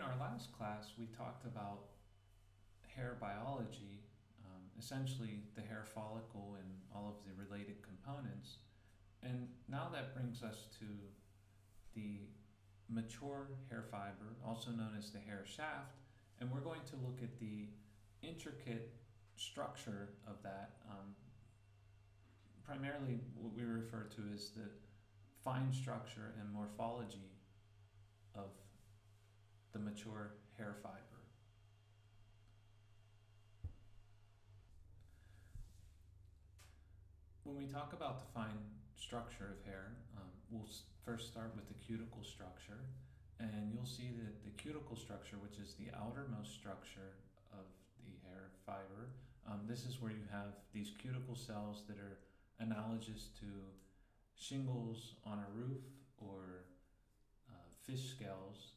in our last class, we talked about hair biology, essentially the hair follicle and all of the related components. And now that brings us to the mature hair fiber, also known as the hair shaft, and we're going to look at the intricate structure of that, primarily what we refer to as the fine structure and morphology of the mature hair fiber. When we talk about the fine structure of hair, we'll first start with the cuticle structure, and you'll see that the cuticle structure, which is the outermost structure of the hair fiber, this is where you have these cuticle cells that are analogous to shingles on a roof or fish scales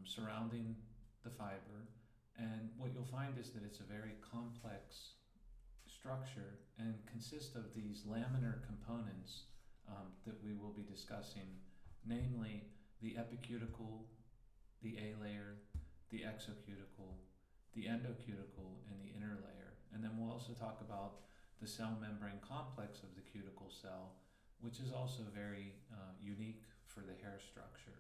surrounding the fiber. And what you'll find is that it's a very complex structure and consists of these laminar components that we will be discussing, namely the epicuticle, the A layer, the exocuticle, the endocuticle, and the inner layer. And then we'll also talk about the cell membrane complex of the cuticle cell, which is also very unique for the hair structure.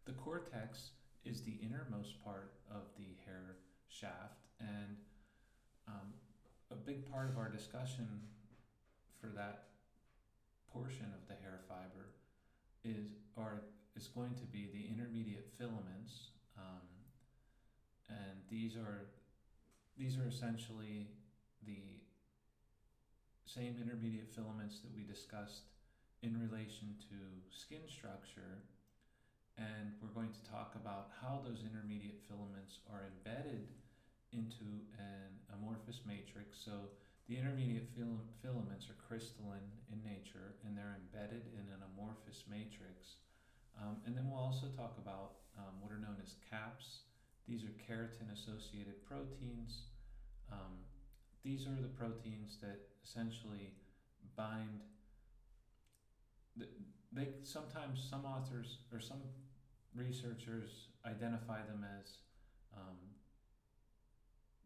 The cortex is the innermost part of the hair shaft, and a big part of our discussion for that portion of the hair fiber is going to be the intermediate filaments, and these are essentially the same intermediate filaments that we discussed in relation to skin structure, and we're going to talk about how those intermediate filaments are embedded into an amorphous matrix. So the intermediate filaments are crystalline in nature, and they're embedded in an amorphous matrix. And then we'll also talk about what are known as caps. These are keratin-associated proteins. These are the proteins that essentially bind. They sometimes, some authors or some researchers identify them as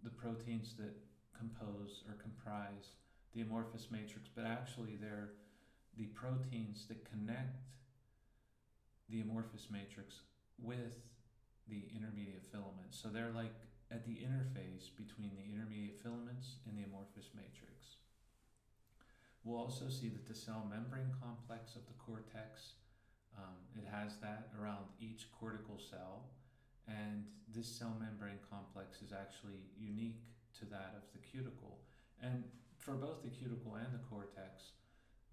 the proteins that compose or comprise the amorphous matrix, but actually they're the proteins that connect the amorphous matrix with the intermediate filaments. So they're like at the interface between the intermediate filaments and the amorphous matrix. We'll also see that the cell membrane complex of the cortex, it has that around each cortical cell, and this cell membrane complex is actually unique to that of the cuticle. And for both the cuticle and the cortex,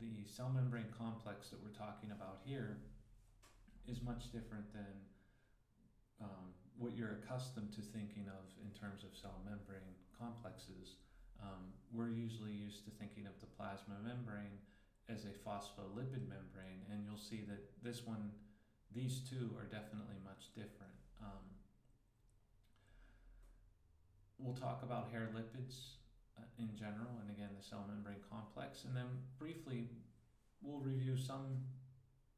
the cell membrane complex that we're talking about here is much different than what you're accustomed to thinking of in terms of cell membrane complexes. We're usually used to thinking of the plasma membrane as a phospholipid membrane, and you'll see that these two are definitely much different. We'll talk about hair lipids in general, and again the cell membrane complex, and then briefly we'll review some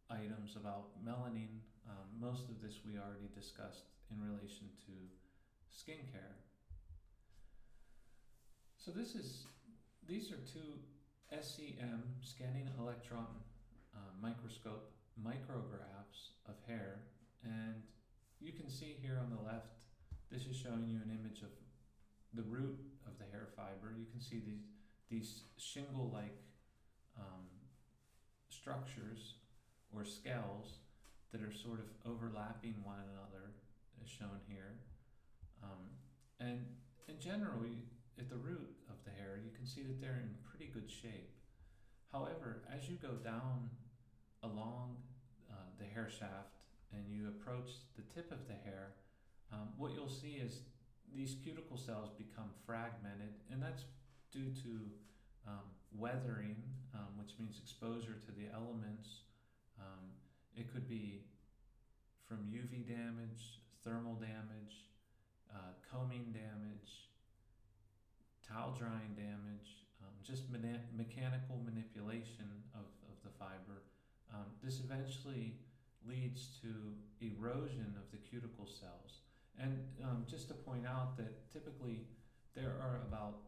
items about melanin. Most of this we already discussed in relation to skincare. So these are two SEM, scanning electron microscope micrographs of hair, and you can see here on the left, this is showing you an image of the root of the hair fiber. You can see these shingle-like structures or scales that are sort of overlapping one another, as shown here. And in general, at the root of the hair, you can see that they're in pretty good shape. However, as you go down along the hair shaft and you approach the tip of the hair, what you'll see is these cuticle cells become fragmented, and that's due to weathering, which means exposure to the elements. It could be from UV damage, thermal damage, combing damage, towel drying damage, just mechanical manipulation of the fiber. This eventually leads to erosion of the cuticle cells. And just to point out that typically there are about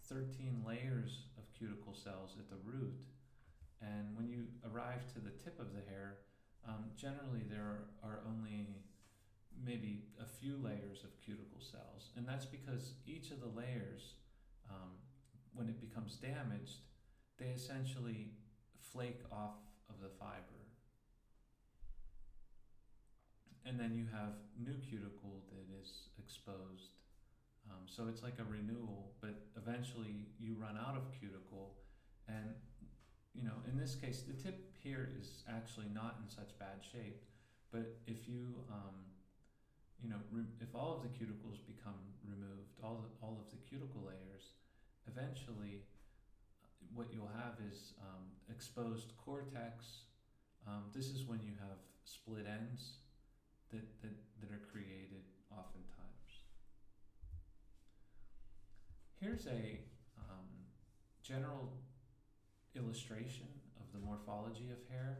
13 layers of cuticle cells at the root, and when you arrive to the tip of the hair, generally there are only maybe a few layers of cuticle cells, and that's because each of the layers, when it becomes damaged, they essentially flake off of the fiber. And then you have new cuticle that is exposed. So it's like a renewal, but eventually you run out of cuticle. And, you know, in this case, the tip here is actually not in such bad shape. But if you, if all of the cuticles become removed, all of the cuticle layers, eventually what you'll have is exposed cortex. This is when you have split ends that are created oftentimes. Here's a general illustration of the morphology of hair.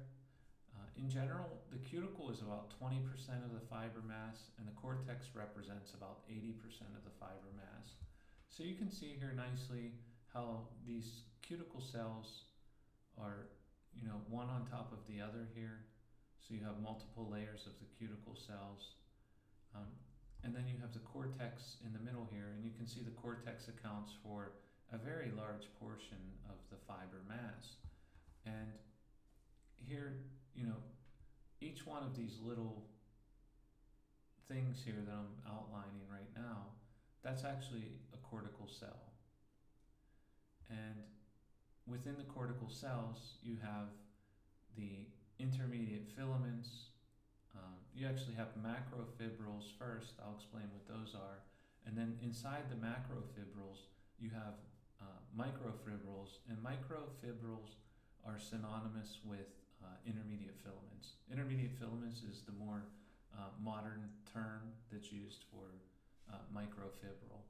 In general, the cuticle is about 20% of the fiber mass, and the cortex represents about 80% of the fiber mass. So you can see here nicely how these cuticle cells are, one on top of the other here. So you have multiple layers of the cuticle cells. And then you have the cortex in the middle here, and you can see the cortex accounts for a very large portion of the fiber mass. And here, each one of these little things here that I'm outlining right now, that's actually a cortical cell. And within the cortical cells, you have the intermediate filaments. You actually have macrofibrils first. I'll explain what those are. And then inside the macrofibrils, you have microfibrils. And microfibrils are synonymous with intermediate filaments. Intermediate filaments is the more modern term that's used for microfibril.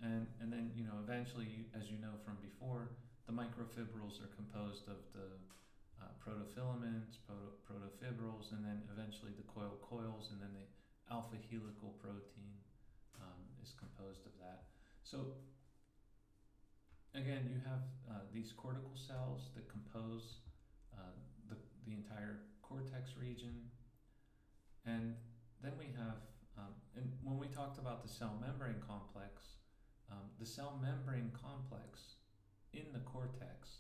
And then, eventually, as you know from before, the microfibrils are composed of the protofilaments, protofibrils, and then eventually the coils, and then the alpha helical protein is composed of that. So again, you have these cortical cells that compose the entire cortex region, and then we have, and when we talked about the cell membrane complex, the cell membrane complex in the cortex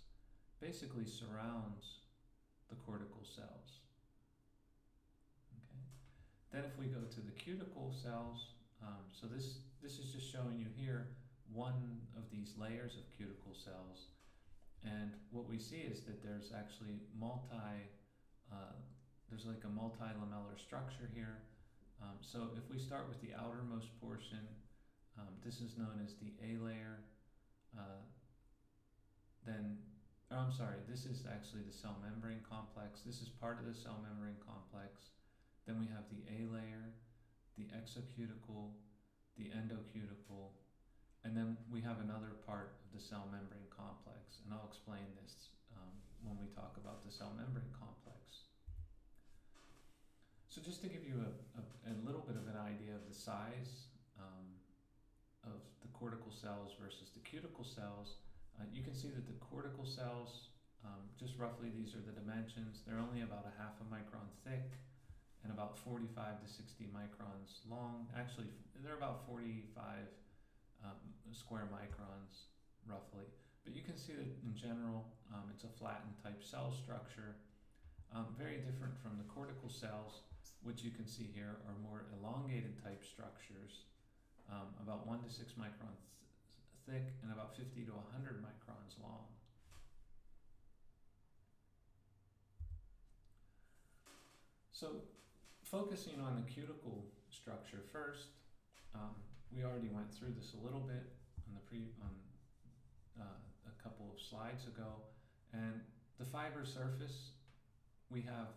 basically surrounds the cortical cells. Okay. Then if we go to the cuticle cells, so this is just showing you here one of these layers of cuticle cells, and what we see is that there's actually there's like a multi-lamellar structure here. So if we start with the outermost portion, this is known as the A layer. This is actually the cell membrane complex. This is part of the cell membrane complex. Then we have the A layer, the exocuticle, the endocuticle, and then we have another part of the cell membrane complex. And I'll explain this when we talk about the cell membrane complex. So just to give you a little bit of an idea of the size of the cortical cells versus the cuticle cells, you can see that the cortical cells, just roughly these are the dimensions, they're only about a half a micron thick and about 45 to 60 microns long. Actually, they're about 45 square microns roughly. But you can see that in general, it's a flattened type cell structure, very different from the cortical cells, which you can see here are more elongated type structures, about 1 to 6 microns thick and about 50 to 100 microns long. So focusing on the cuticle structure first, we already went through this a little bit on a couple of slides ago, and the fiber surface, we have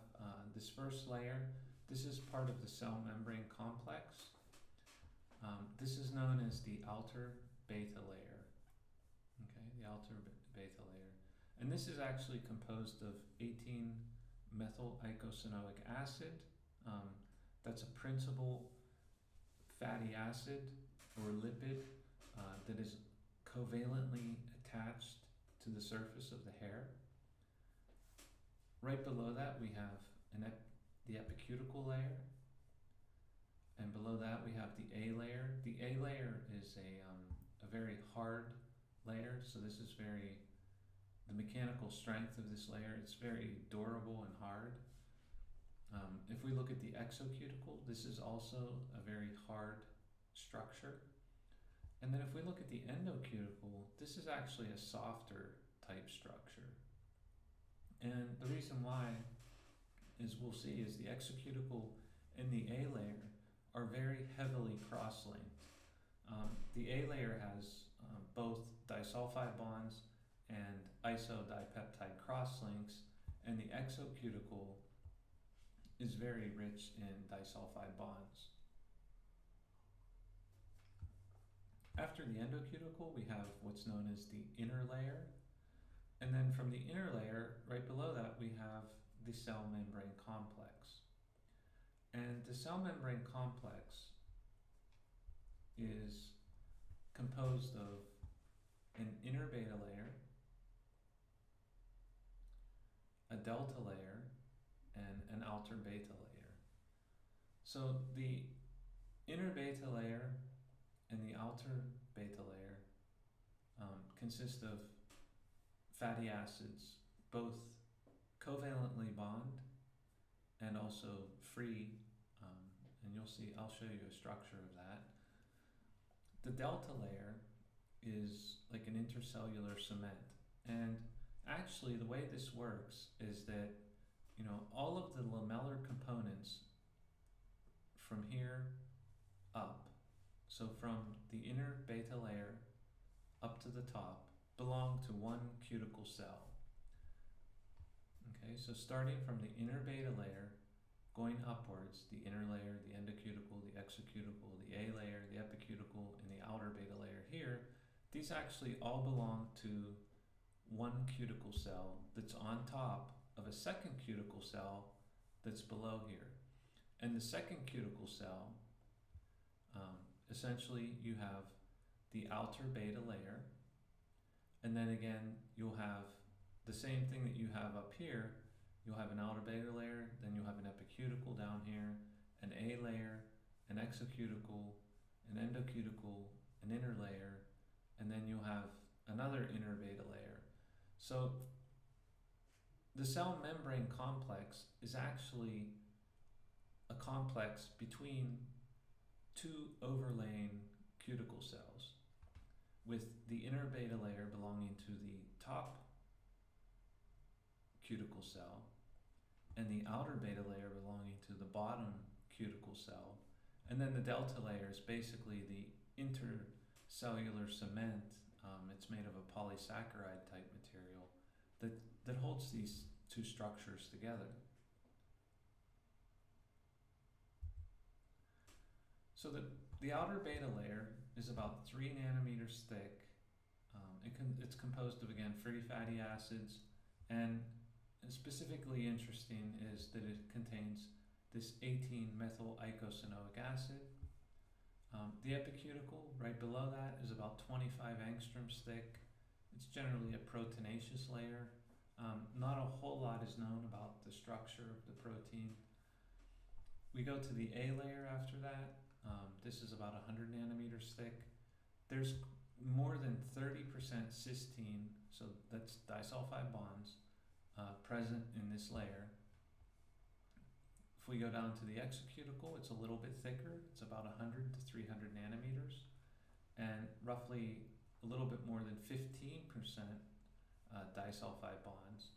this first layer. This is part of the cell membrane complex. This is known as the outer beta layer. Okay, the outer beta layer. And this is actually composed of 18 methyl eicosanoic acid. that's a principal fatty acid or lipid that is covalently attached to the surface of the hair. Right below that we have the epicuticle layer, and below that we have the A layer. The A layer is a very hard layer, so this is the mechanical strength of this layer, it's very durable and hard. If we look at the exocuticle, this is also a very hard structure. And then if we look at the endocuticle, this is actually a softer type structure. And the reason why is we'll see is the exocuticle and the A layer are very heavily cross-linked. The A layer has both disulfide bonds and isodipeptide cross-links, and the exocuticle is very rich in disulfide bonds. After the endocuticle, we have what's known as the inner layer. And then from the inner layer, right below that, we have the cell membrane complex. And the cell membrane complex is composed of an inner beta layer, a delta layer, and an outer beta layer. So the inner beta layer and the outer beta layer consist of fatty acids, both covalently bond and also free, and you'll see, I'll show you a structure of that. The delta layer is like an intercellular cement, and actually the way this works is that all of the lamellar components from here up, so from the inner beta layer up to the top, belong to one cuticle cell. Okay, so starting from the inner beta layer, going upwards, the inner layer, the endocuticle, the exocuticle, the A layer, the epicuticle, and the outer beta layer here, these actually all belong to one cuticle cell that's on top of a second cuticle cell that's below here. And the second cuticle cell, essentially you have the outer beta layer, and then again you'll have the same thing that you have up here. You'll have an outer beta layer, then you'll have an epicuticle down here, an A layer, an exocuticle, an endocuticle, an inner layer, and then you'll have another inner beta layer. So the cell membrane complex is actually a complex between two overlaying cuticle cells, with the inner beta layer belonging to the top cuticle cell and the outer beta layer belonging to the bottom cuticle cell. And then the delta layer is basically the intercellular cement. It's made of a polysaccharide type material that holds these two structures together. So the outer beta layer is about 3 nanometers thick. It's composed of, again, free fatty acids, and specifically interesting is that it contains this 18-methyl eicosanoic acid. The epicuticle, right below that, is about 25 angstroms thick. It's generally a proteinaceous layer. Not a whole lot is known about the structure of the protein. We go to the A layer after that. This is about 100 nanometers thick. There's more than 30% cysteine, so that's disulfide bonds, present in this layer. If we go down to the exocuticle, it's a little bit thicker. It's about 100 to 300 nanometers, and roughly a little bit more than 15% disulfide bonds.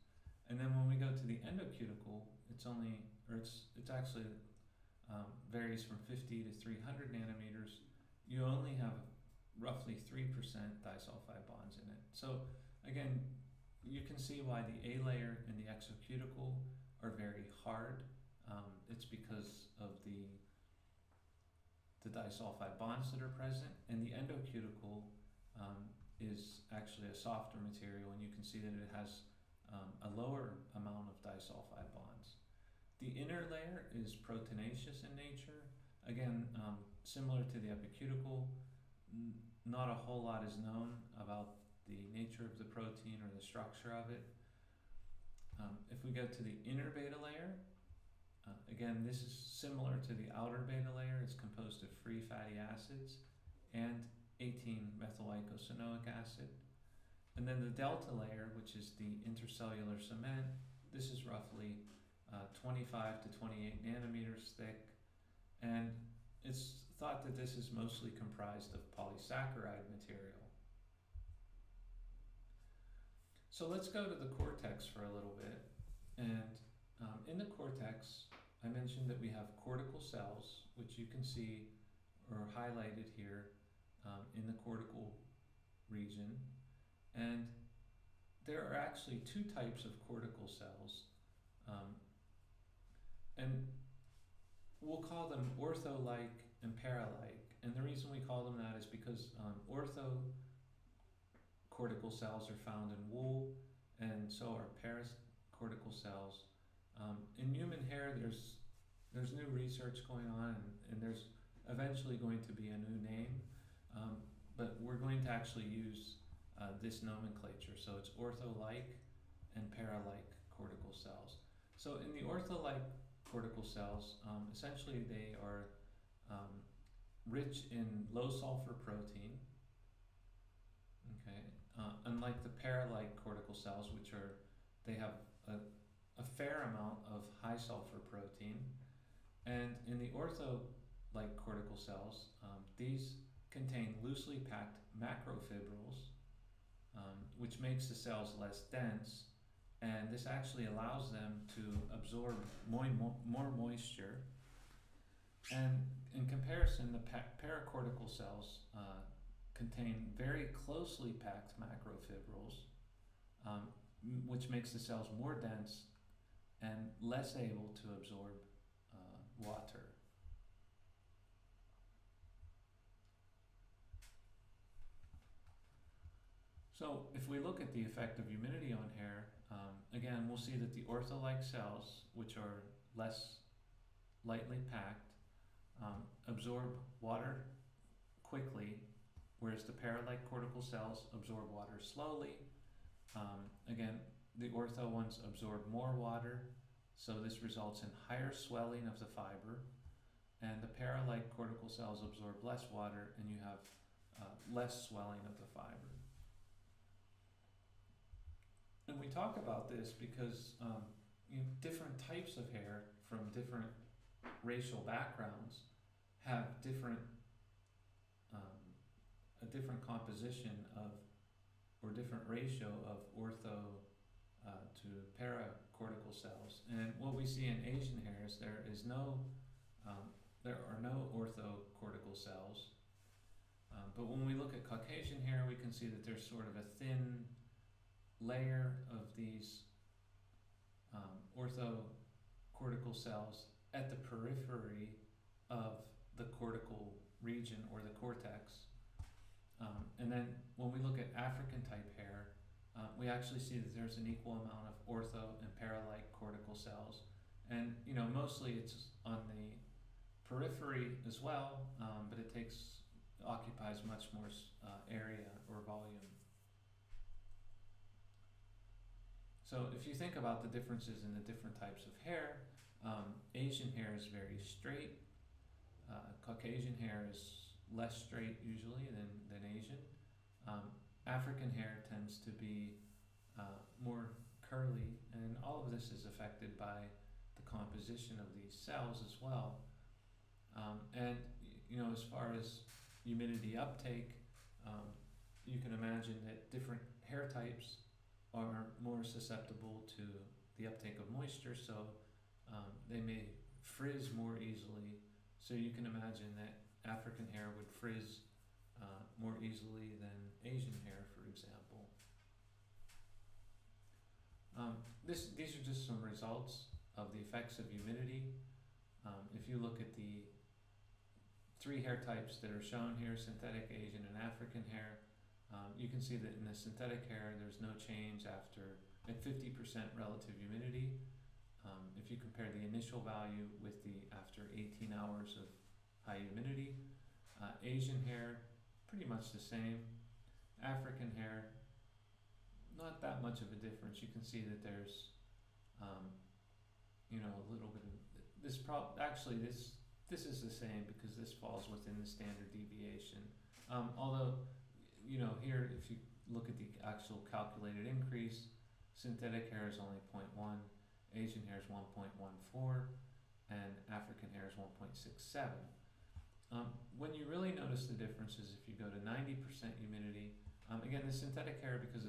And then when we go to the endocuticle, it's actually varies from 50 to 300 nanometers. You only have roughly 3% disulfide bonds in it. So again, you can see why the A layer and the exocuticle are very hard. It's because of the disulfide bonds that are present, and the endocuticle is actually a softer material, and you can see that it has a lower amount of disulfide bonds. The inner layer is proteinaceous in nature. Again, similar to the epicuticle, not a whole lot is known about the nature of the protein or the structure of it. If we go to the inner beta layer, again, this is similar to the outer beta layer. It's composed of free fatty acids and 18-methyl-eicosanoic acid. And then the delta layer, which is the intercellular cement, this is roughly 25 to 28 nanometers thick, and it's thought that this is mostly comprised of polysaccharide material. So let's go to the cortex for a little bit. And in the cortex, I mentioned that we have cortical cells, which you can see are highlighted here in the cortical region. And there are actually two types of cortical cells. And we'll call them ortho-like and para-like. And the reason we call them that is because ortho-cortical cells are found in wool, and so are paracortical cells. In human hair, there's new research going on, and there's eventually going to be a new name, but we're going to actually use this nomenclature. So it's ortho-like and para-like cortical cells. So in the ortho-like cortical cells, essentially they are rich in low sulfur protein, okay? Unlike the para-like cortical cells, they have a fair amount of high sulfur protein. And in the ortho-like cortical cells, these contain loosely packed macrofibrils, which makes the cells less dense, and this actually allows them to absorb more moisture. And in comparison, the paracortical cells contain very closely packed macrofibrils, which makes the cells more dense and less able to absorb water. So if we look at the effect of humidity on hair, again, we'll see that the ortho-like cells, which are less lightly packed, absorb water quickly, whereas the para-like cortical cells absorb water slowly. Again, the ortho ones absorb more water, so this results in higher swelling of the fiber, and the para-like cortical cells absorb less water, and you have less swelling of the fiber. And we talk about this because different types of hair from different racial backgrounds have a different composition of, or different ratio of ortho to paracortical cells. And what we see in Asian hair is there are no orthocortical cells. But when we look at Caucasian hair, we can see that there's sort of a thin layer of these orthocortical cells at the periphery of the cortical region or the cortex. And then when we look at African type hair, we actually see that there's an equal amount of ortho and para-like cortical cells. And mostly it's on the periphery as well, but it occupies much more area or volume. So if you think about the differences in the different types of hair, Asian hair is very straight. Caucasian hair is less straight usually than Asian. African hair tends to be more curly, and all of this is affected by the composition of these cells as well. And as far as humidity uptake, you can imagine that different hair types are more susceptible to the uptake of moisture, so they may frizz more easily. So you can imagine that African hair would frizz more easily than Asian hair, for example. These are just some results of the effects of humidity. If you look at the three hair types that are shown here, synthetic, Asian, and African hair, you can see that in the synthetic hair there's no change at 50% relative humidity. if you compare the initial value with the after 18 hours of high humidity, Asian hair, pretty much the same. African hair, not that much of a difference. You can see that there's, a little bit of this. Actually, this is the same because this falls within the standard deviation. Although, here if you look at the actual calculated increase, synthetic hair is only 0.1, Asian hair is 1.14, and African hair is 1.67. When you really notice the difference is if you go to 90% humidity. Again, the synthetic hair, because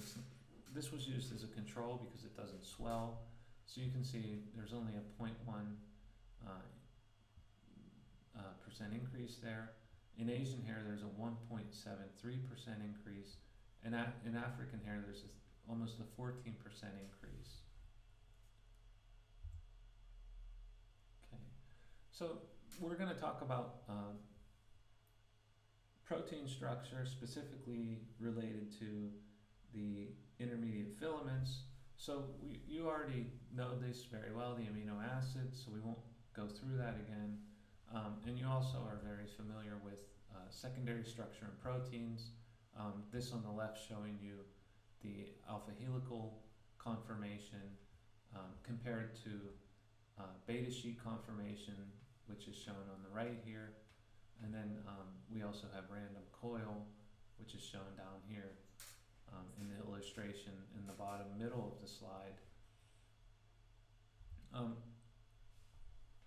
this was used as a control because it doesn't swell, so you can see there's only a 0.1% increase there. In Asian hair, there's a 1.73% increase, and in African hair, there's almost a 14% increase. Okay, so we're going to talk about protein structure, specifically related to the intermediate filaments. So you already know this very well, the amino acids, so we won't go through that again. And you also are very familiar with secondary structure in proteins. This on the left showing you the alpha helical conformation compared to beta sheet conformation, which is shown on the right here. And then we also have random coil, which is shown down here in the illustration in the bottom middle of the slide.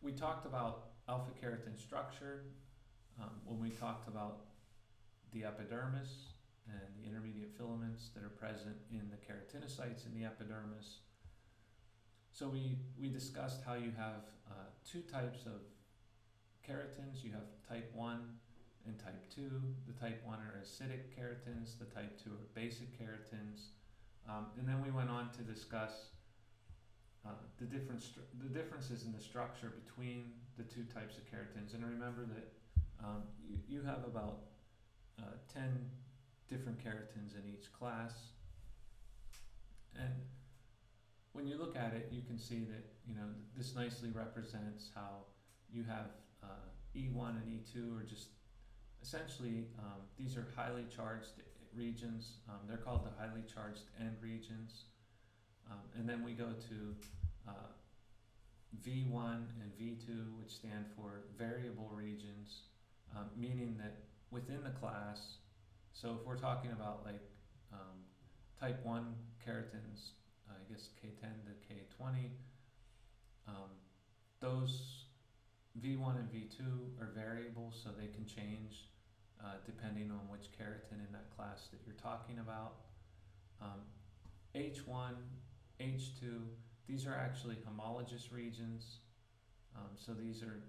We talked about alpha-keratin structure when we talked about the epidermis and the intermediate filaments that are present in the keratinocytes in the epidermis. So we discussed how you have two types of keratins. You have type 1 and type 2. The type 1 are acidic keratins, the type 2 are basic keratins. And then we went on to discuss the differences in the structure between the two types of keratins. And remember that you have about 10 different keratins in each class. And when you look at it, you can see that this nicely represents how you have E1 and E2 are just essentially these are highly charged regions. They're called the highly charged end regions. And then we go to V1 and V2, which stand for variable regions, meaning that within the class, so if we're talking about like type 1 keratins, I guess K10 to K20, those V1 and V2 are variable, so they can change depending on which keratin in that class that you're talking about. H1, H2, these are actually homologous regions, so these are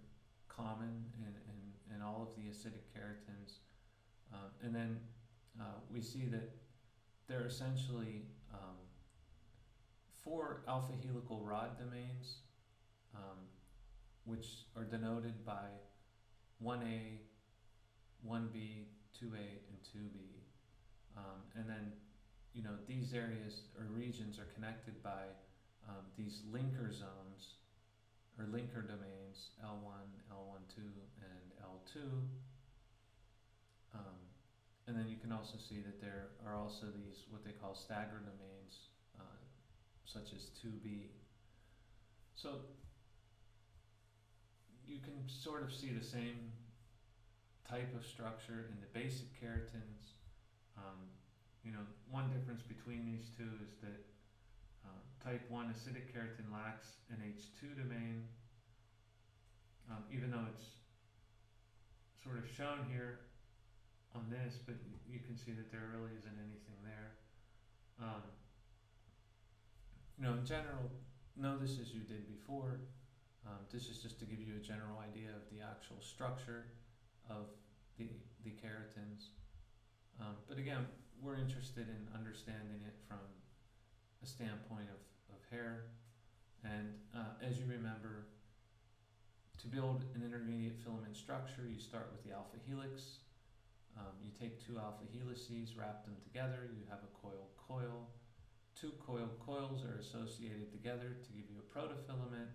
common in all of the acidic keratins. And then we see that there are essentially 4 alpha helical rod domains, which are denoted by 1A, 1B, 2A, and 2B. And then, these areas or regions are connected by these linker zones or linker domains, L1, L12, and L2. And then you can also see that there are also these, what they call stagger domains, such as 2B. So you can sort of see the same type of structure in the basic keratins. One difference between these two is that type 1 acidic keratin lacks an H2 domain, even though it's sort of shown here on this, but you can see that there really isn't anything there. In general, know this as you did before. This is just to give you a general idea of the actual structure of the keratins. But again, we're interested in understanding it from a standpoint of hair. And as you remember, to build an intermediate filament structure, you start with the alpha helix. You take 2 alpha helices, wrap them together, you have a coil-coil. two coils are associated together to give you a protofilament.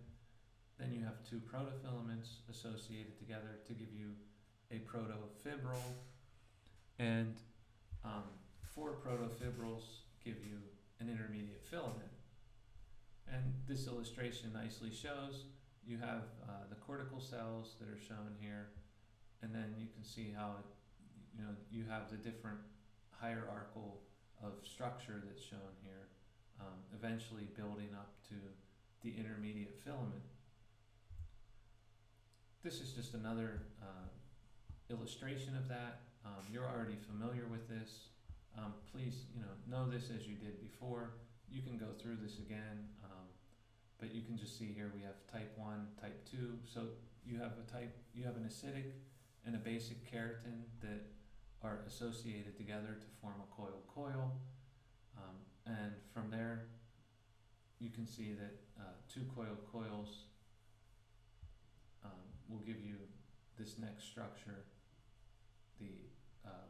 Then you have two protofilaments associated together to give you a protofibril, and four protofibrils give you an intermediate filament. And this illustration nicely shows you have the cortical cells that are shown here, and then you can see how you have the different hierarchical of structure that's shown here, eventually building up to the intermediate filament. This is just another illustration of that. You're already familiar with this. Please, know this as you did before. You can go through this again, but you can just see here we have type 1, type 2. So you have an acidic and a basic keratin that are associated together to form a coil. And from there, you can see that two coils will give you this next structure, the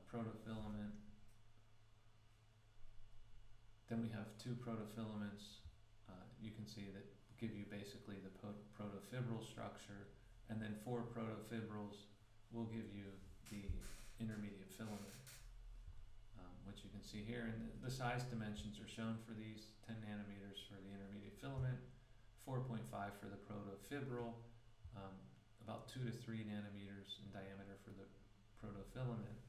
protofilament. Then we have two protofilaments. You can see that give you basically the protofibril structure, and then four protofibrils will give you the intermediate filament, which you can see here. And the size dimensions are shown for these: 10 nanometers for the intermediate filament, 4.5 for the protofibril, about 2 to 3 nanometers in diameter for the protofilament.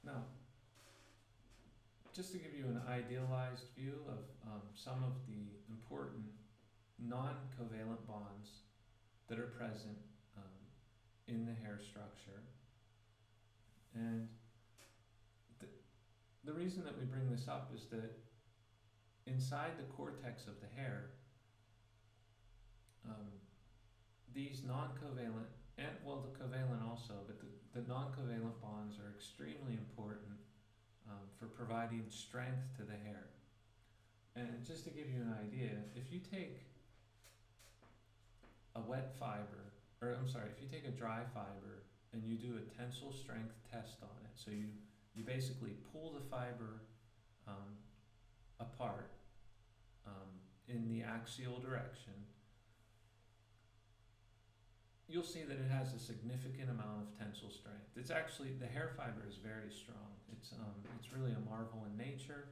Now, just to give you an idealized view of some of the important non-covalent bonds that are present in the hair structure. And the reason that we bring this up is that inside the cortex of the hair, these non-covalent, and well, the covalent also, but the non-covalent bonds are extremely important for providing strength to the hair. And just to give you an idea, if you take a wet fiber, if you take a dry fiber and you do a tensile strength test on it, so you basically pull the fiber apart in the axial direction, you'll see that it has a significant amount of tensile strength. It's actually, the hair fiber is very strong. It's really a marvel in nature.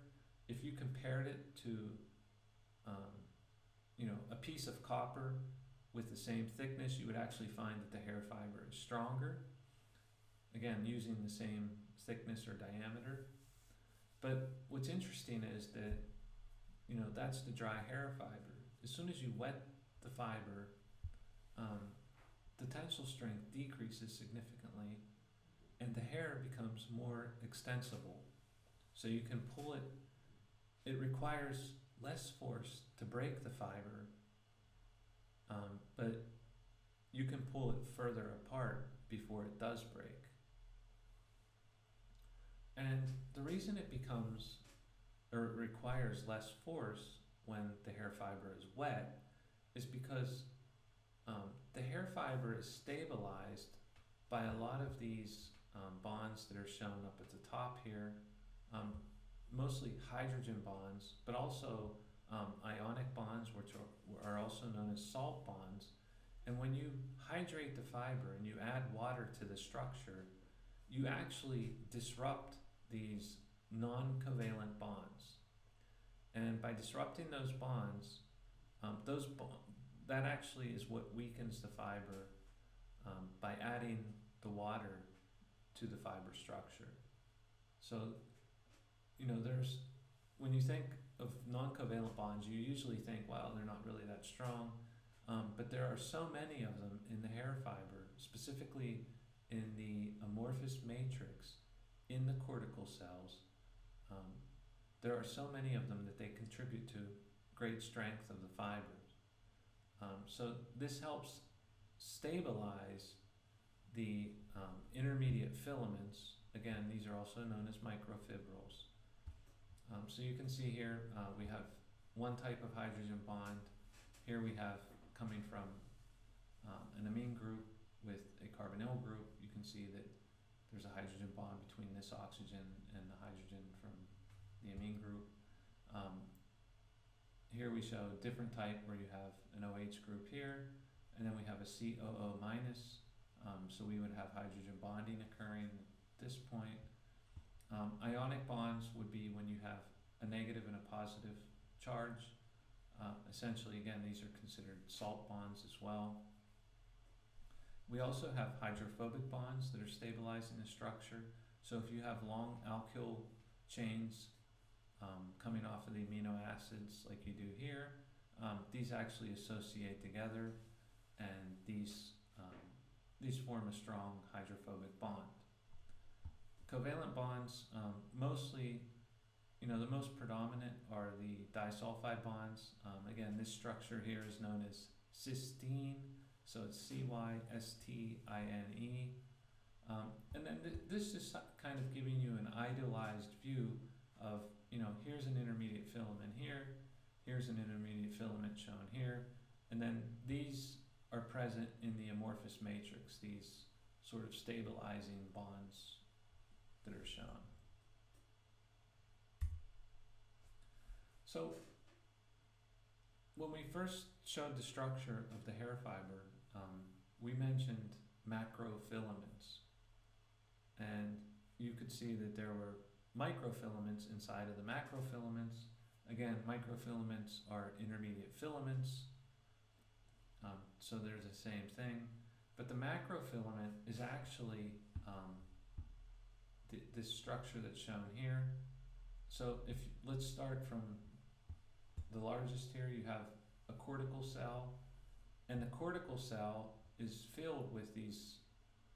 If you compared it to a piece of copper with the same thickness, you would actually find that the hair fiber is stronger. Again, using the same thickness or diameter. But what's interesting is that, that's the dry hair fiber. As soon as you wet the fiber, the tensile strength decreases significantly and the hair becomes more extensible. So you can pull it. It requires less force to break the fiber, but you can pull it further apart before it does break. And the reason it requires less force when the hair fiber is wet is because the hair fiber is stabilized by a lot of these bonds that are shown up at the top here, mostly hydrogen bonds, but also ionic bonds, which are also known as salt bonds. And when you hydrate the fiber and you add water to the structure, you actually disrupt these non-covalent bonds. And by disrupting those bonds, that actually is what weakens the fiber by adding the water to the fiber structure. So, when you think of non-covalent bonds, you usually think, well, they're not really that strong, but there are so many of them in the hair fiber, specifically in the amorphous matrix in the cortical cells. There are so many of them that they contribute to great strength of the fibers. So this helps stabilize the intermediate filaments. Again, these are also known as microfibrils. So you can see here we have one type of hydrogen bond. Here we have coming from an amine group with a carbonyl group. You can see that there's a hydrogen bond between this oxygen and the hydrogen from the amine group. Here we show a different type where you have an OH group here, and then we have a COO minus. So we would have hydrogen bonding occurring at this point. Ionic bonds would be when you have a negative and a positive charge. Essentially, again, these are considered salt bonds as well. We also have hydrophobic bonds that are stabilizing the structure. So if you have long alkyl chains coming off of the amino acids like you do here, these actually associate together, and these form a strong hydrophobic bond. Covalent bonds, mostly, the most predominant are the disulfide bonds. Again, this structure here is known as cysteine, so it's Cystine. And then this is kind of giving you an idealized view of, here's an intermediate filament here, here's an intermediate filament shown here, and then these are present in the amorphous matrix, these sort of stabilizing bonds that are shown. So when we first showed the structure of the hair fiber, we mentioned macrofilaments, and you could see that there were microfilaments inside of the macrofilaments. Again, microfilaments are intermediate filaments, so they're the same thing, but the macrofilament is actually this structure that's shown here. So let's start from the largest here. You have a cortical cell, and the cortical cell is filled with these,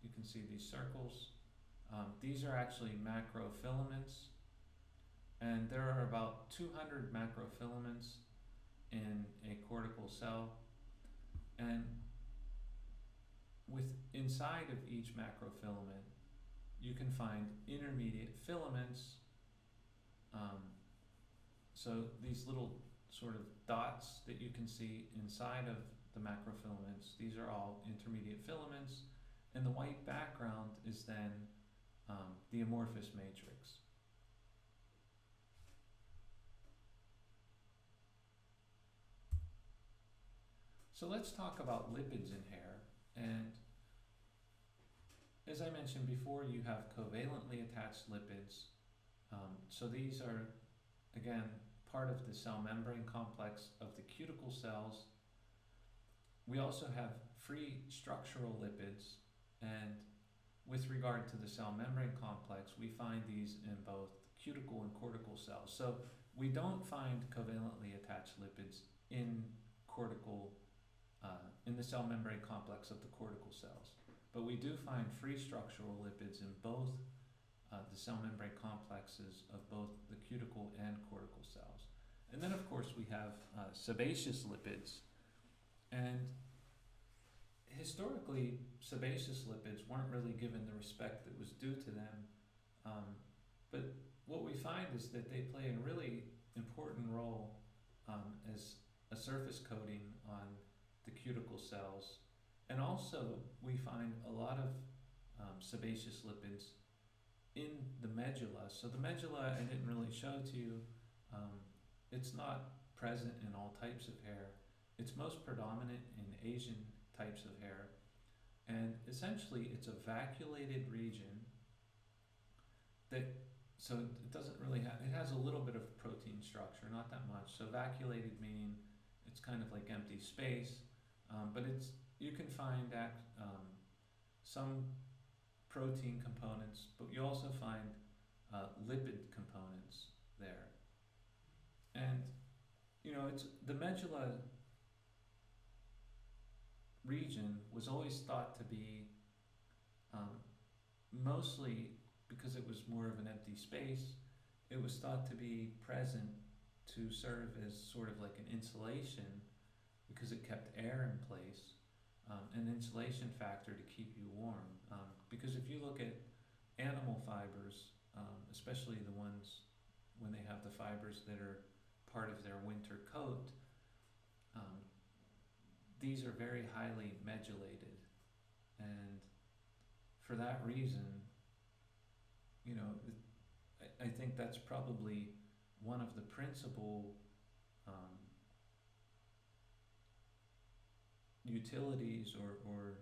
you can see these circles. These are actually macrofilaments, and there are about 200 macrofilaments in a cortical cell, and inside of each macrofilament you can find intermediate filaments. So these little sort of dots that you can see inside of the macrofilaments, these are all intermediate filaments, and the white background is then the amorphous matrix. So let's talk about lipids in hair. And as I mentioned before, you have covalently attached lipids. So these are, again, part of the cell membrane complex of the cuticle cells. We also have free structural lipids, and with regard to the cell membrane complex, we find these in both cuticle and cortical cells. So we don't find covalently attached lipids in the cell membrane complex of the cortical cells, but we do find free structural lipids in both the cell membrane complexes of both the cuticle and cortical cells. And then of course we have sebaceous lipids, and historically sebaceous lipids weren't really given the respect that was due to them, but what we find is that they play a really important role as a surface coating on the cuticle cells. And also we find a lot of sebaceous lipids in the medulla. So the medulla I didn't really show to you. It's not present in all types of hair. It's most predominant in Asian types of hair. And essentially it's a vacuolated region so it doesn't really have, it has a little bit of protein structure, not that much. So vacuolated meaning it's kind of like empty space, but you can find some protein components, but you also find lipid components there. And it's the medulla region was always thought to be mostly, because it was more of an empty space, it was thought to be present to serve as sort of like an insulation, because it kept air in place, an insulation factor to keep you warm. Because if you look at animal fibers, especially the ones when they have the fibers that are part of their winter coat, these are very highly medullated, and for that reason, you know, I think that's probably one of the principal utilities or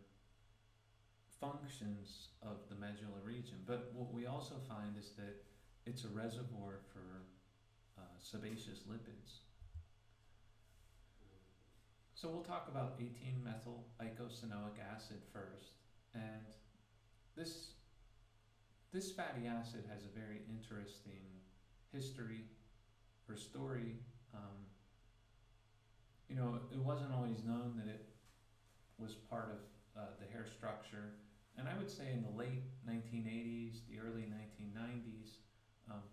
functions of the medulla region. But what we also find is that it's a reservoir for sebaceous lipids. So we'll talk about 18-methyl eicosanoic acid first, and this fatty acid has a very interesting history or story. You know, it wasn't always known that it was part of the hair structure, and I would say in the late 1980s, the early 1990s,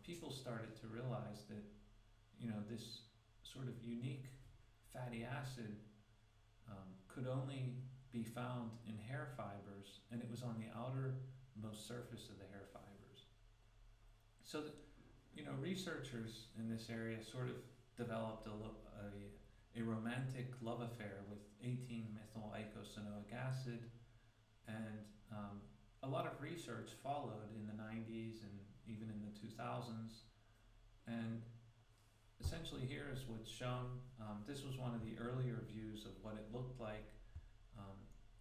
people started to realize that, you know, this sort of unique fatty acid could only be found in hair fibers, and it was on the outermost surface of the hair fibers. So that, you know, researchers in this area sort of developed a romantic love affair with 18-methyl eicosanoic acid, and a lot of research followed in the 90s and even in the 2000s, and essentially here is what's shown. This was one of the earlier views of what it looked like.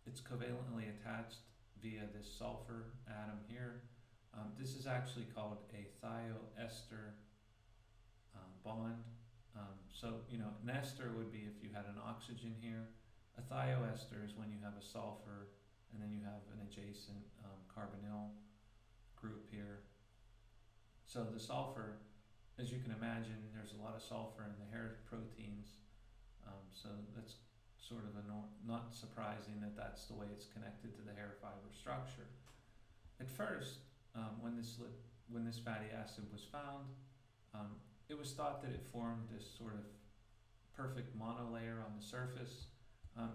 It's covalently attached via this sulfur atom here. This is actually called a thioester bond. So, you know, an ester would be if you had an oxygen here. A thioester is when you have a sulfur and then you have an adjacent carbonyl group here. So the sulfur, as you can imagine, there's a lot of sulfur in the hair proteins, so that's sort of not surprising that that's the way it's connected to the hair fiber structure. At first, when this fatty acid was found, it was thought that it formed this sort of perfect monolayer on the surface.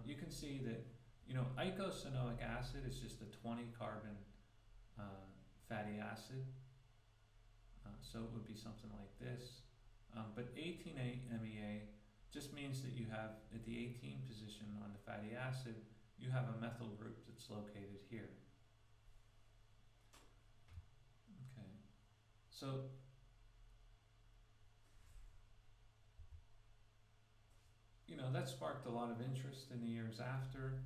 You can see that, you know, eicosanoic acid is just a 20-carbon fatty acid. So it would be something like this. But 18-MEA just means that you have, at the 18 position on the fatty acid, you have a methyl group that's located here. Okay. So you know, that sparked a lot of interest in the years after,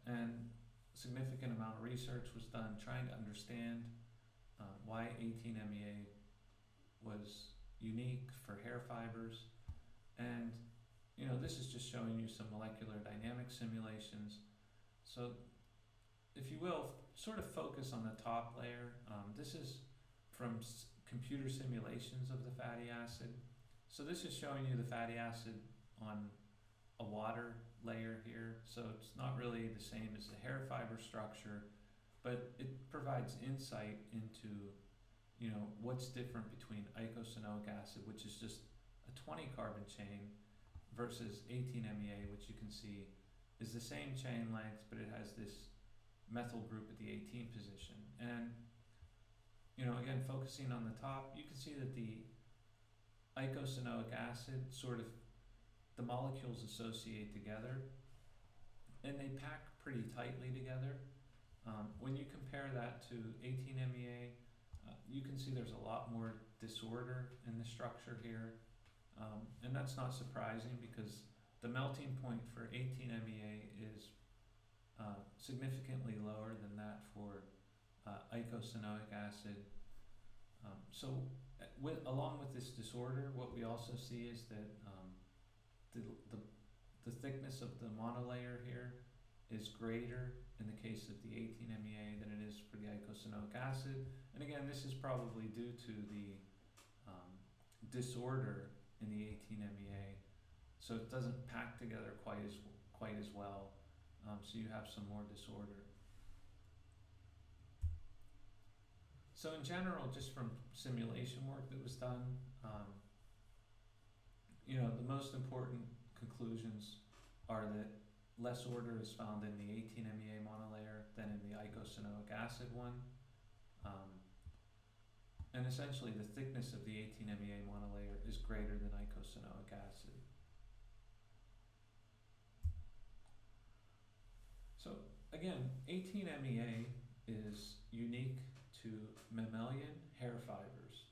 and a significant amount of research was done trying to understand why 18-MEA was unique for hair fibers. And you know, this is just showing you some molecular dynamic simulations. So if you will, sort of focus on the top layer. This is from computer simulations of the fatty acid. So this is showing you the fatty acid on a water layer here. So it's not really the same as the hair fiber structure, but it provides insight into, you know, what's different between eicosanoic acid, which is just a 20-carbon chain, versus 18-MEA, which you can see is the same chain length, but it has this methyl group at the 18 position. And, you know, again, focusing on the top, you can see that the eicosanoic acid sort of, the molecules associate together, and they pack pretty tightly together. When you compare that to 18-MEA, you can see there's a lot more disorder in the structure here, and that's not surprising because the melting point for 18-MEA is significantly lower than that for eicosanoic acid. So along with this disorder, what we also see is that the thickness of the monolayer here is greater in the case of the 18-MEA than it is for the eicosanoic acid. And again, this is probably due to the disorder in the 18-MEA, so it doesn't pack together quite as well. So you have some more disorder. So in general, just from simulation work that was done, you know, the most important conclusions are that less order is found in the 18-MEA monolayer than in the eicosanoic acid one. And essentially the thickness of the 18-MEA monolayer is greater than eicosanoic acid. So again, 18-MEA is unique to mammalian hair fibers.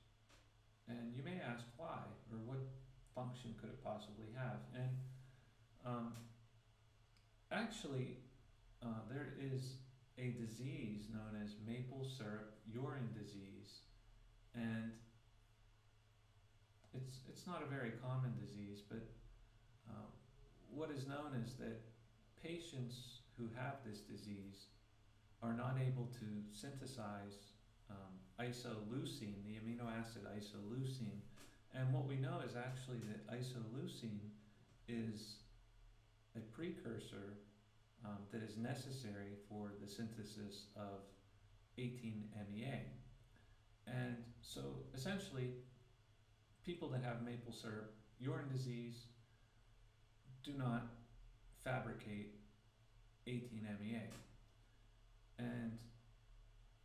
And you may ask why, or what function could it possibly have? And actually, there is a disease known as maple syrup urine disease, and it's not a very common disease, but what is known is that patients who have this disease are not able to synthesize isoleucine, the amino acid isoleucine. And what we know is actually that isoleucine is a precursor that is necessary for the synthesis of 18-MEA. And so essentially, people that have maple syrup urine disease do not fabricate 18-MEA. And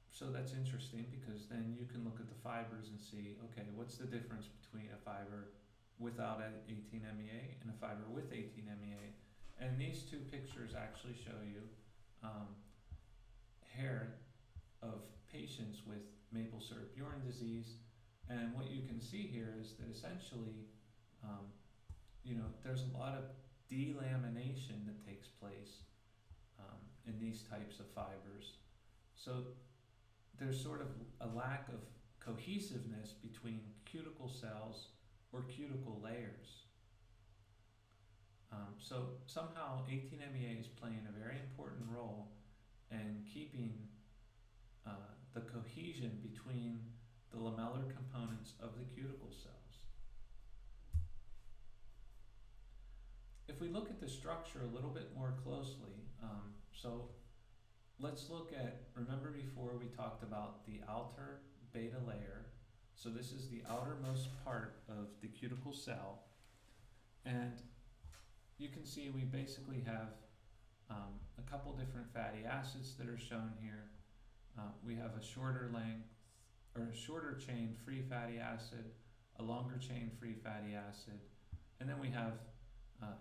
so that's interesting, because then you can look at the fibers and see, okay, what's the difference between a fiber without 18-MEA and a fiber with 18-MEA? And these two pictures actually show you hair of patients with maple syrup urine disease. And what you can see here is that essentially, there's a lot of delamination that takes place in these types of fibers. So there's sort of a lack of cohesiveness between cuticle cells or cuticle layers. So somehow 18-MEA is playing a very important role in keeping the cohesion between the lamellar components of the cuticle cells. If we look at the structure a little bit more closely, so let's look at, remember before we talked about the outer beta layer. So this is the outermost part of the cuticle cell. And you can see we basically have a couple different fatty acids that are shown here. We have a shorter length, or a shorter chain free fatty acid, a longer chain free fatty acid, and then we have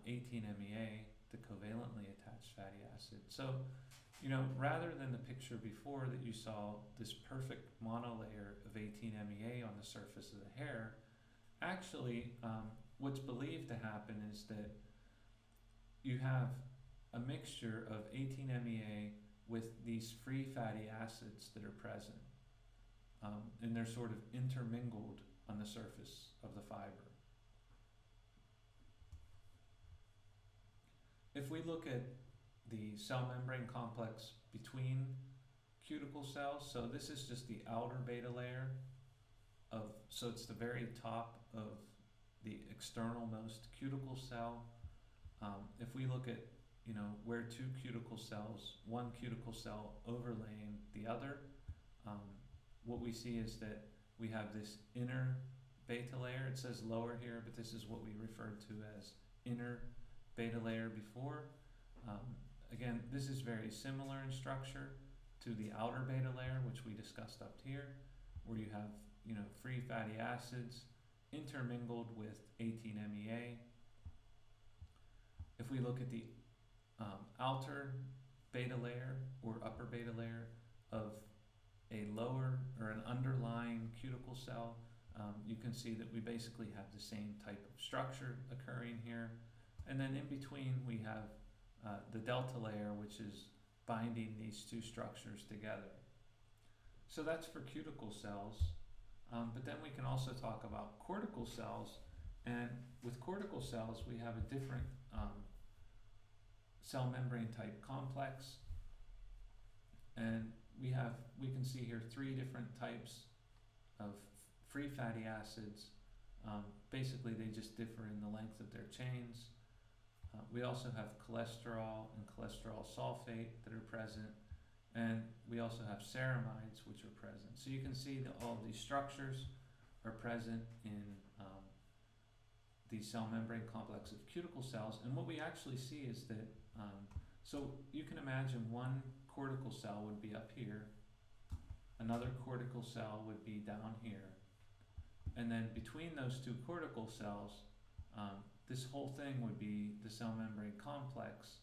18-MEA, the covalently attached fatty acid. So, rather than the picture before that you saw this perfect monolayer of 18-MEA on the surface of the hair, actually what's believed to happen is that you have a mixture of 18-MEA with these free fatty acids that are present. And they're sort of intermingled on the surface of the fiber. If we look at the cell membrane complex between cuticle cells, so this is just the outer beta layer so it's the very top of the externalmost cuticle cell. If we look at, where two cuticle cells, one cuticle cell overlaying the other, what we see is that we have this inner beta layer. It says lower here, but this is what we referred to as inner beta layer before. Again, this is very similar in structure to the outer beta layer, which we discussed up here, where you have, free fatty acids intermingled with 18-MEA. If we look at the outer beta layer or upper beta layer of a lower or an underlying cuticle cell, you can see that we basically have the same type of structure occurring here. And then in between we have the delta layer, which is binding these two structures together. So that's for cuticle cells. But then we can also talk about cortical cells. And with cortical cells, we have a different cell membrane type complex. And we can see here three different types of free fatty acids. Basically, they just differ in the length of their chains. We also have cholesterol and cholesterol sulfate that are present, and we also have ceramides which are present. So you can see that all of these structures are present in the cell membrane complex of cuticle cells. And what we actually see is that, so you can imagine one cortical cell would be up here, another cortical cell would be down here, and then between those two cortical cells, this whole thing would be the cell membrane complex.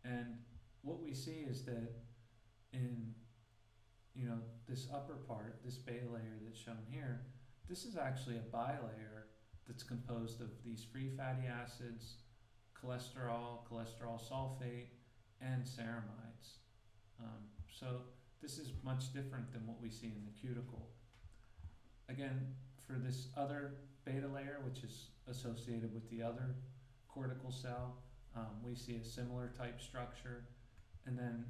And what we see is that in this upper part, this beta layer that's shown here, this is actually a bilayer that's composed of these free fatty acids, cholesterol, cholesterol sulfate, and ceramides. So this is much different than what we see in the cuticle. Again, for this other beta layer, which is associated with the other cortical cell, we see a similar type structure, and then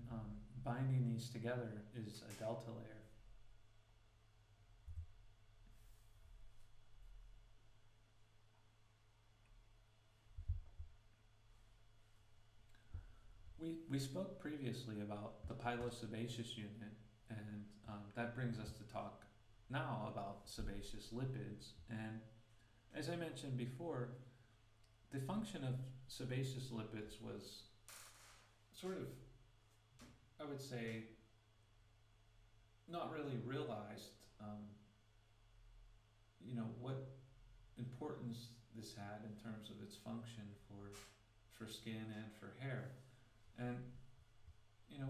binding these together is a delta layer. We spoke previously about the Pilosebaceous unit, and that brings us to talk now about sebaceous lipids. And as I mentioned before, the function of sebaceous lipids was sort of, I would say, not really realized, what importance this had in terms of its function for skin and for hair. And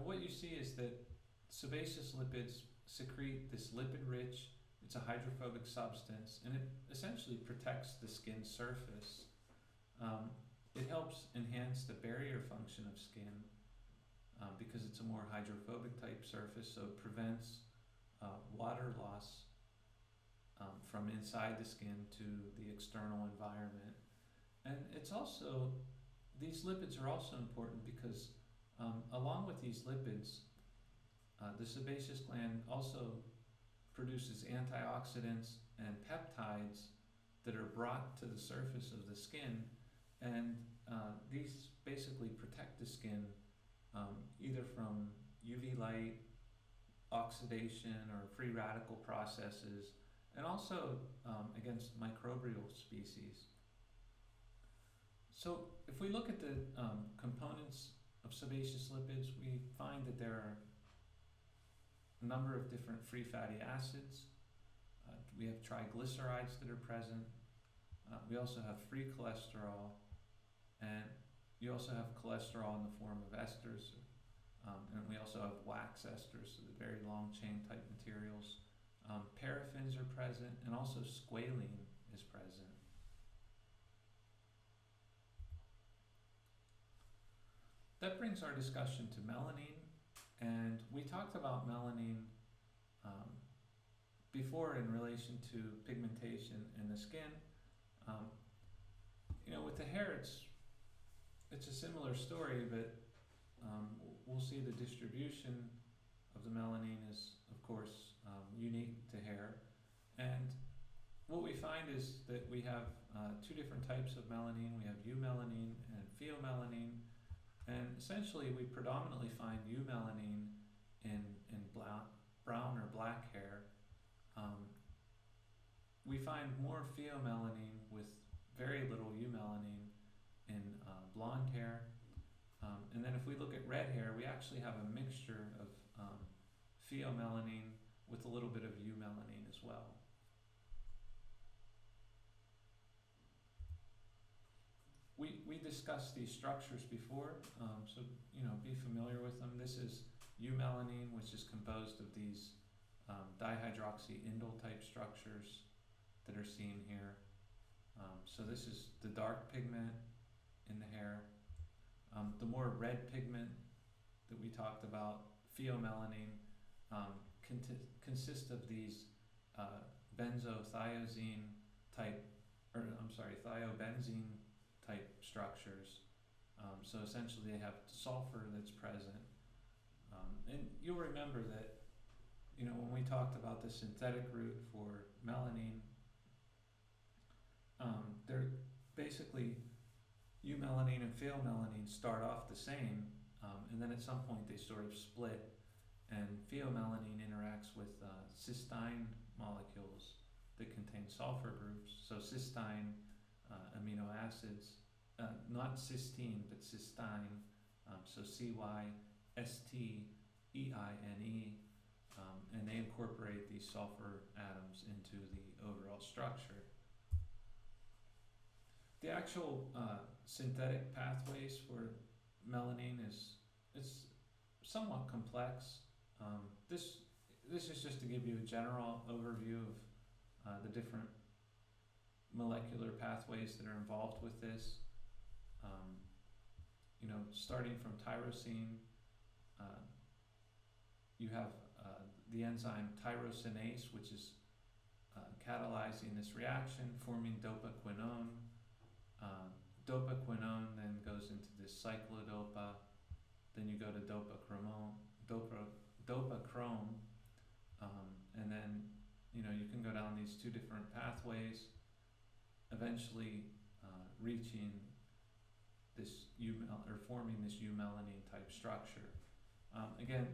what you see is that sebaceous lipids secrete this lipid-rich, it's a hydrophobic substance, and it essentially protects the skin surface. It helps enhance the barrier function of skin because it's a more hydrophobic type surface, so it prevents water loss from inside the skin to the external environment. And it's also, these lipids are also important because along with these lipids, the sebaceous gland also produces antioxidants and peptides that are brought to the surface of the skin, and these basically protect the skin either from UV light, oxidation, or free radical processes, and also against microbial species. So if we look at the components of sebaceous lipids, we find that there are a number of different free fatty acids. We have triglycerides that are present. We also have free cholesterol, and you also have cholesterol in the form of esters, and we also have wax esters, so the very long chain type materials. Paraffins are present, and also squalene is present. That brings our discussion to melanin, and we talked about melanin before in relation to pigmentation in the skin. With the hair, it's a similar story, but we'll see the distribution of the melanin is, of course, unique to hair. And what we find is that we have two different types of melanin. We have eumelanin and pheomelanin. And essentially, we predominantly find eumelanin in brown or black hair. We find more pheomelanin with very little eumelanin in blonde hair. And then if we look at red hair, we actually have a mixture of pheomelanin with a little bit of eumelanin as well. We discussed these structures before, so be familiar with them. This is eumelanin, which is composed of these dihydroxyindole type structures that are seen here. So this is the dark pigment in the hair. The more red pigment that we talked about, pheomelanin, consists of these thiobenzene type structures. So essentially they have sulfur that's present. And you'll remember that, when we talked about the synthetic route for melanin, they're basically, eumelanin and pheomelanin start off the same, and then at some point they sort of split, and pheomelanin interacts with cysteine molecules that contain sulfur groups. So cysteine amino acids, not cysteine, but cysteine, so CYSTEINE, and they incorporate these sulfur atoms into the overall structure. The actual synthetic pathways for melanin it's somewhat complex. This this is just to give you a general overview of the different molecular pathways that are involved with this. Starting from tyrosine, you have the enzyme tyrosinase, which is catalyzing this reaction, forming dopaquinone. Dopaquinone then goes into this cyclodopa. Then you go to dopachrome, and then you can go down these two different pathways, eventually reaching this forming this eumelanin type structure. Again,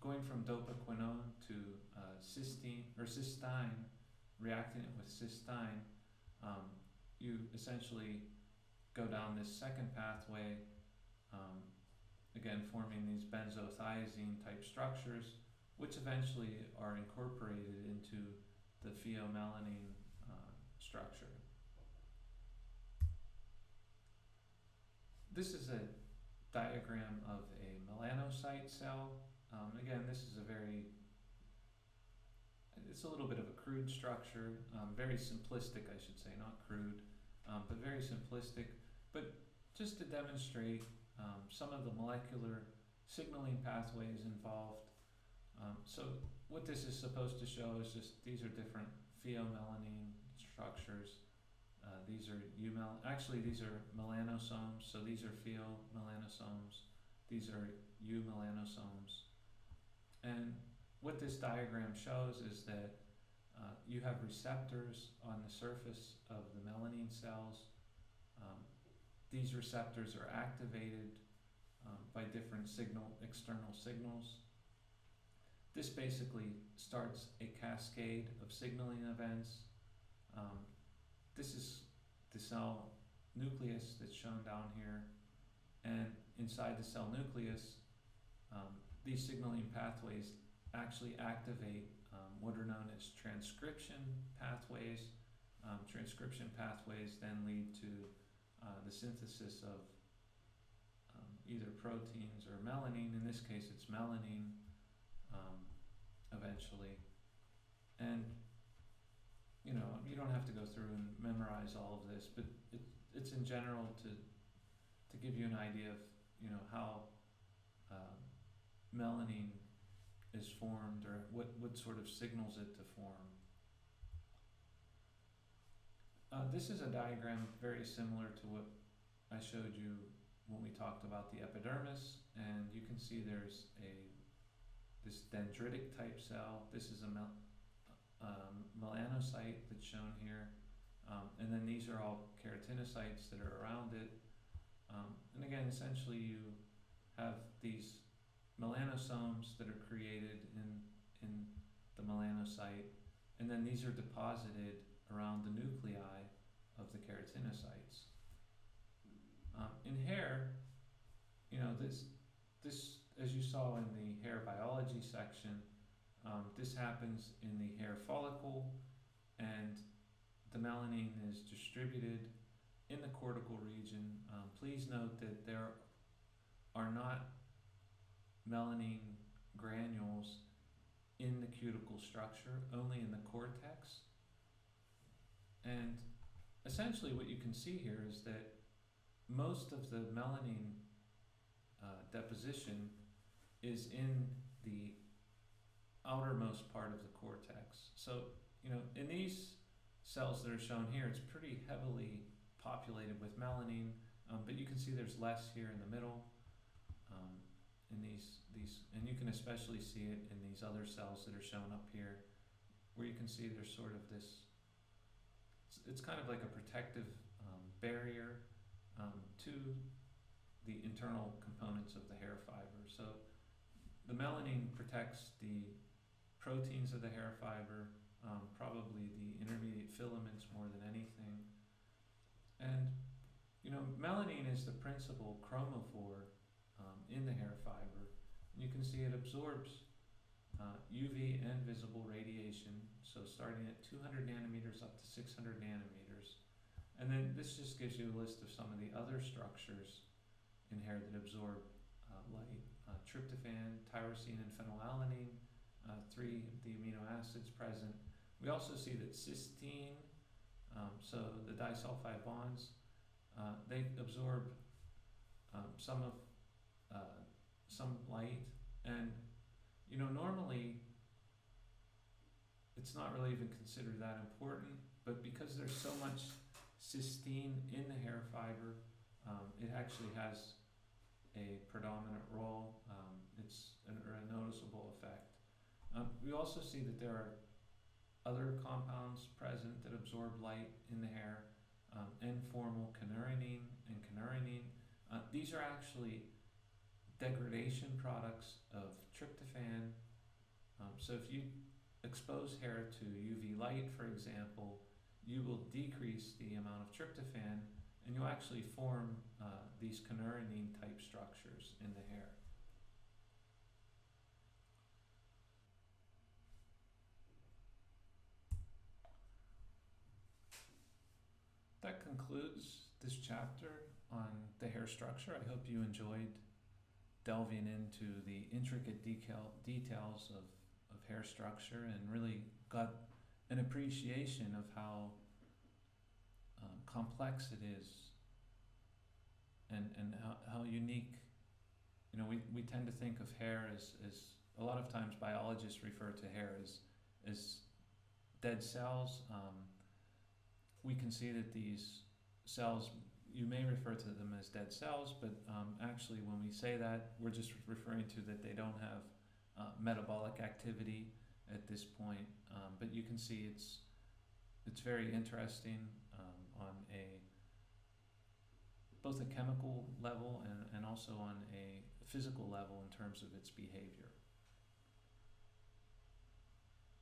going from dopaquinone to cystine, reacting it with cystine, you essentially go down this second pathway, again forming these benzothiazine type structures, which eventually are incorporated into the pheomelanin structure. This is a diagram of a melanocyte cell. Again, this is it's a little bit of a crude structure, very simplistic, I should say, not crude, but very simplistic, but just to demonstrate some of the molecular signaling pathways involved. So what this is supposed to show is just these are different pheomelanin structures. These are these are melanosomes, so these are pheomelanosomes, these are eumelanosomes. And what this diagram shows is that you have receptors on the surface of the melanin cells. These receptors are activated by different external signals. This basically starts a cascade of signaling events. This is the cell nucleus that's shown down here, and inside the cell nucleus, these signaling pathways actually activate what are known as transcription pathways. Transcription pathways then lead to the synthesis of either proteins or melanin. In this case, it's melanin eventually. And you don't have to go through and memorize all of this, but it's in general to give you an idea of how melanin is formed, or what sort of signals it to form. This is a diagram very similar to what I showed you when we talked about the epidermis, and you can see there's this dendritic type cell. This is a melanocyte that's shown here, and then these are all keratinocytes that are around it. And again, essentially you have these melanosomes that are created in the melanocyte, and then these are deposited around the nuclei of the keratinocytes. In hair, this as you saw in the hair biology section, this happens in the hair follicle, and the melanin is distributed in the cortical region. Please note that there are not melanin granules in the cuticle structure, only in the cortex. And essentially what you can see here is that most of the melanin deposition is in the outermost part of the cortex. So, in these cells that are shown here, it's pretty heavily populated with melanin, but you can see there's less here in the middle. In these, and you can especially see it in these other cells that are shown up here, where you can see there's sort of this, it's kind of like a protective barrier to the internal components of the hair fiber. So the melanin protects the proteins of the hair fiber, probably the intermediate filaments more than anything. And melanin is the principal chromophore in the hair fiber. And you can see it absorbs UV and visible radiation, so starting at 200 nanometers up to 600 nanometers. And then this just gives you a list of some of the other structures in hair that absorb light. Tryptophan, tyrosine, and phenylalanine. three of the amino acids present. We also see that cysteine, so the disulfide bonds, they absorb some light, and normally it's not really even considered that important, but because there's so much cysteine in the hair fiber, it actually has a predominant role. It's a noticeable effect. We also see that there are other compounds present that absorb light in the hair, N-formal kynurenine and kynurenine. These are actually degradation products of tryptophan. So if you expose hair to UV light, for example, you will decrease the amount of tryptophan, and you'll actually form these kynurenine type structures in the hair. That concludes this chapter on the hair structure. I hope you enjoyed delving into the intricate details of hair structure and really got an appreciation of how complex it is and how unique. We tend to think of hair as a lot of times biologists refer to hair as dead cells. We can see that these cells, you may refer to them as dead cells, but actually when we say that, we're just referring to that they don't have metabolic activity at this point. But you can see it's very interesting on both a chemical level and also on a physical level in terms of its behavior.